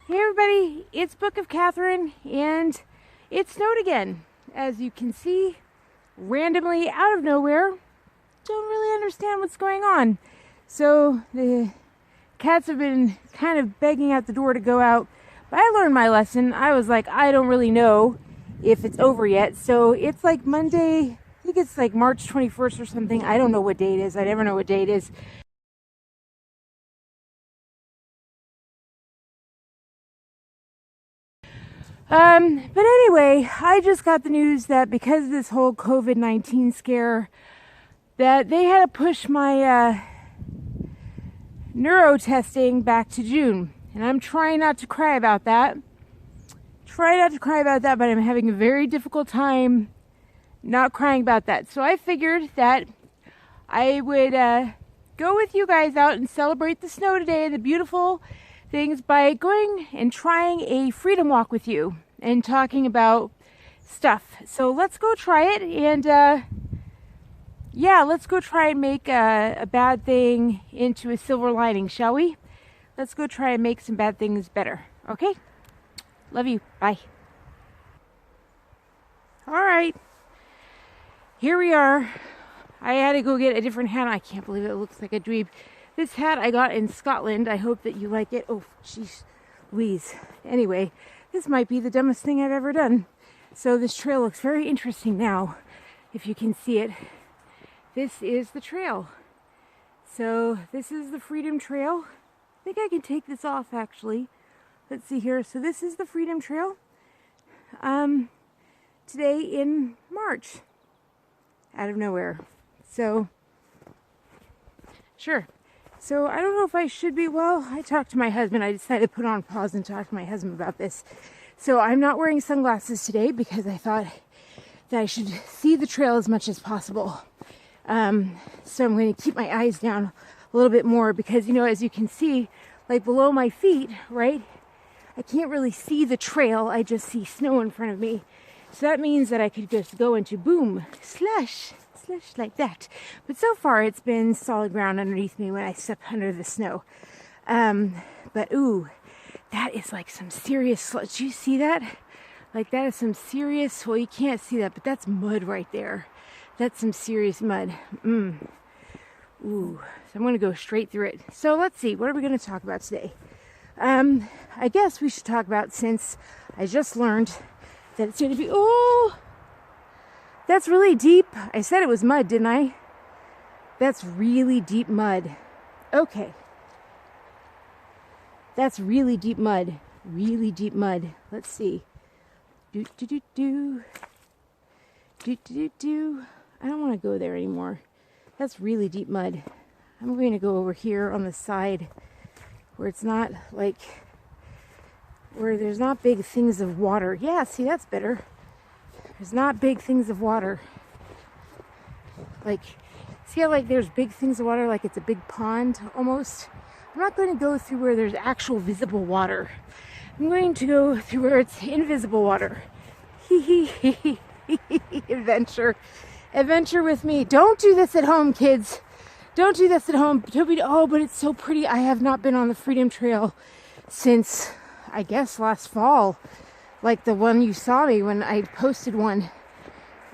Hey everybody, it's Book of Catherine, and it snowed again. As you can see, randomly out of nowhere. Don't really understand what's going on. So the cats have been kind of begging at the door to go out. But I learned my lesson. I was like, I don't really know if it's over yet. So it's like Monday, I think it's like March 21st or something. I don't know what day it is. I never know what day it is. But anyway, I just got the news that because of this whole COVID-19 scare, that they had to push my neuro testing back to June. And I'm trying not to cry about that. But I'm having a very difficult time not crying about that. So I figured that I would go with you guys out and celebrate the snow today and the beautiful things by going and trying a freedom walk with you and talking about stuff. So let's go try it, and let's go try and make a bad thing into a silver lining, shall we? Let's go try and make some bad things better. Okay? Love you. Bye. All right. Here we are. I had to go get a different hat. I can't believe it looks like a dweeb. This hat I got in Scotland. I hope that you like it. Oh, jeez, Louise. Anyway, this might be the dumbest thing I've ever done. So this trail looks very interesting now, if you can see it. This is the trail. So this is the Freedom Trail. I think I can take this off, actually. Let's see here. So this is the Freedom Trail. Today in March. Out of nowhere. So, sure. So I don't know if I should be, I talked to my husband. I decided to put on pause and talk to my husband about this. So I'm not wearing sunglasses today because I thought that I should see the trail as much as possible. So I'm going to keep my eyes down a little bit more because, as you can see, like below my feet, right? I can't really see the trail. I just see snow in front of me. So that means that I could just go into boom, slush like that. But so far it's been solid ground underneath me when I step under the snow. But ooh, that is like some serious, did you see that? Like that is some serious, well, you can't see that, but that's mud right there. That's some serious mud. Ooh, so I'm going to go straight through it. So let's see, what are we going to talk about today? I guess we should talk about, since I just learned that it's going to be, that's really deep. I said it was mud, didn't I? That's really deep mud. Okay. That's really deep mud. Really deep mud. Let's see. I don't want to go there anymore. That's really deep mud. I'm going to go over here on the side where it's not like, where there's not big things of water. Yeah, see, that's better. There's not big things of water. Like, see how like there's big things of water, like it's a big pond almost? I'm not going to go through where there's actual visible water. I'm going to go through where it's invisible water. Adventure. Adventure with me. Don't do this at home, kids. Don't do this at home. Oh, but it's so pretty. I have not been on the Freedom Trail since, I guess, last fall. Like the one you saw me when I posted one.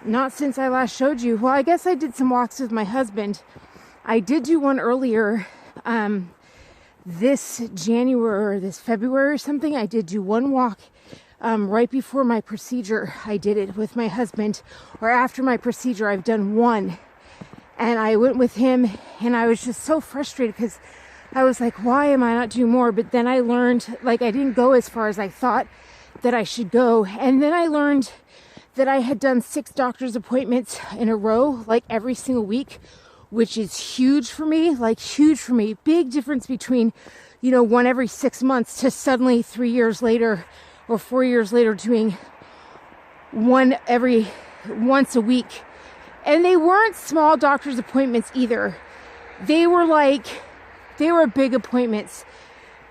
Not since I last showed you. Well, I guess I did some walks with my husband. I did do one earlier, this January or this February or something. I did do one walk right before my procedure. I did it with my husband, or after my procedure. I've done one. And I went with him, and I was just so frustrated because I was like, why am I not doing more? But then I learned, like, I didn't go as far as I thought that I should go. And then I learned that I had done 6 doctor's appointments in a row, like every single week, which is huge for me, Big difference between, one every 6 months to suddenly 3 years later or 4 years later doing one once a week. And they weren't small doctor's appointments either. They were big appointments.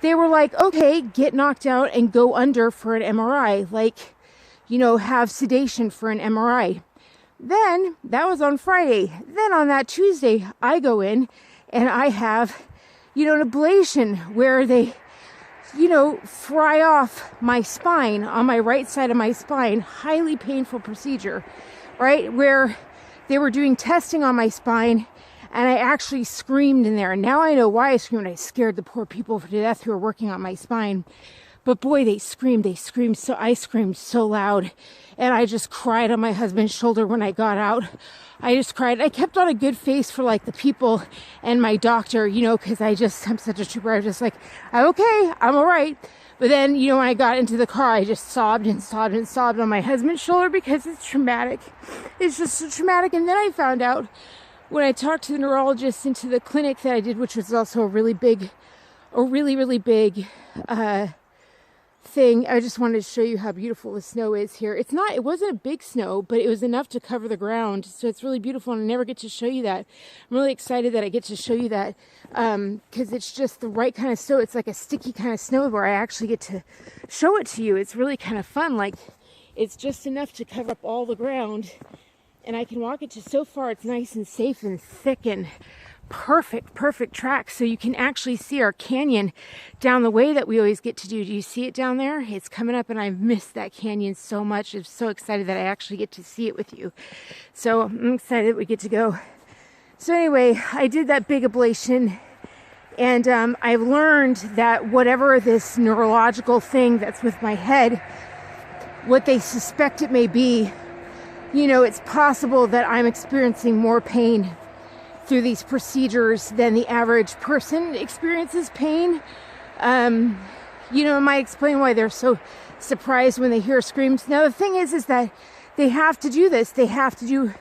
They were like, okay, get knocked out and go under for an MRI. Like, have sedation for an MRI. Then, that was on Friday. Then on that Tuesday, I go in and I have, an ablation where they fry off my spine on my right side of my spine. Highly painful procedure, right? Where they were doing testing on my spine and I actually screamed in there. And now I know why I screamed. I scared the poor people to death who were working on my spine. But boy, they screamed. So I screamed so loud. And I just cried on my husband's shoulder when I got out. I just cried. I kept on a good face for like the people and my doctor, because I'm such a trooper. I was just like, I'm okay. I'm all right. But then, when I got into the car, I just sobbed and sobbed and sobbed on my husband's shoulder because it's traumatic. It's just so traumatic. And then I found out when I talked to the neurologist into the clinic that I did, which was also a really big thing. I just wanted to show you how beautiful the snow is here. It wasn't a big snow, but it was enough to cover the ground. So it's really beautiful, and I never get to show you that. I'm really excited that I get to show you that because it's just the right kind of snow. It's like a sticky kind of snow where I actually get to show it to you. It's really kind of fun. Like, it's just enough to cover up all the ground, and I can walk it to. So far, it's nice and safe and thick and perfect track, so you can actually see our canyon down the way that we always get to do. Do you see it down there? It's coming up, and I've missed that canyon so much. I'm so excited that I actually get to see it with you. So I'm excited that we get to go. So anyway, I did that big ablation, and I've learned that whatever this neurological thing that's with my head, what they suspect it may be, it's possible that I'm experiencing more pain through these procedures than the average person experiences pain. It might explain why they're so surprised when they hear screams. Now, the thing is that they have to do this. They have to do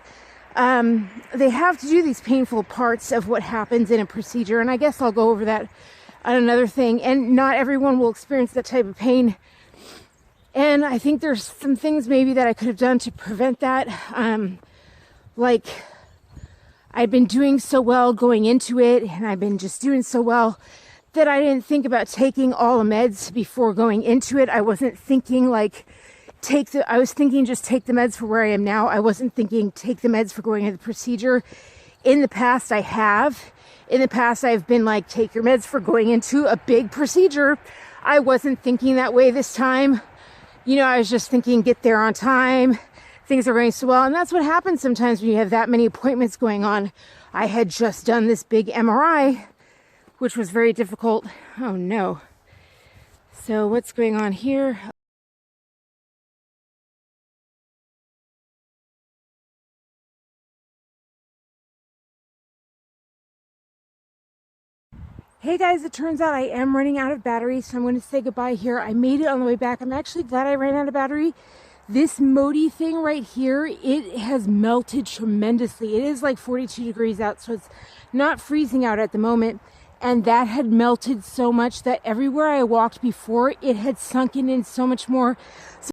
these painful parts of what happens in a procedure. And I guess I'll go over that on another thing. And not everyone will experience that type of pain. And I think there's some things maybe that I could have done to prevent that. Like, I've been doing so well going into it, and I've been just doing so well that I didn't think about taking all the meds before going into it. I wasn't thinking I was thinking just take the meds for where I am now. I wasn't thinking take the meds for going into the procedure. In the past, I have. In the past, I've been like, take your meds for going into a big procedure. I wasn't thinking that way this time. I was just thinking get there on time. Things are going so well. And that's what happens sometimes when you have that many appointments going on. I had just done this big MRI, which was very difficult. Oh no. So what's going on here? Hey guys, it turns out I am running out of battery, so I'm going to say goodbye here. I made it on the way back. I'm actually glad I ran out of battery. This Modi thing right here, it has melted tremendously. It is like 42 degrees out, so it's not freezing out at the moment. And that had melted so much that everywhere I walked before, it had sunken in so much more. So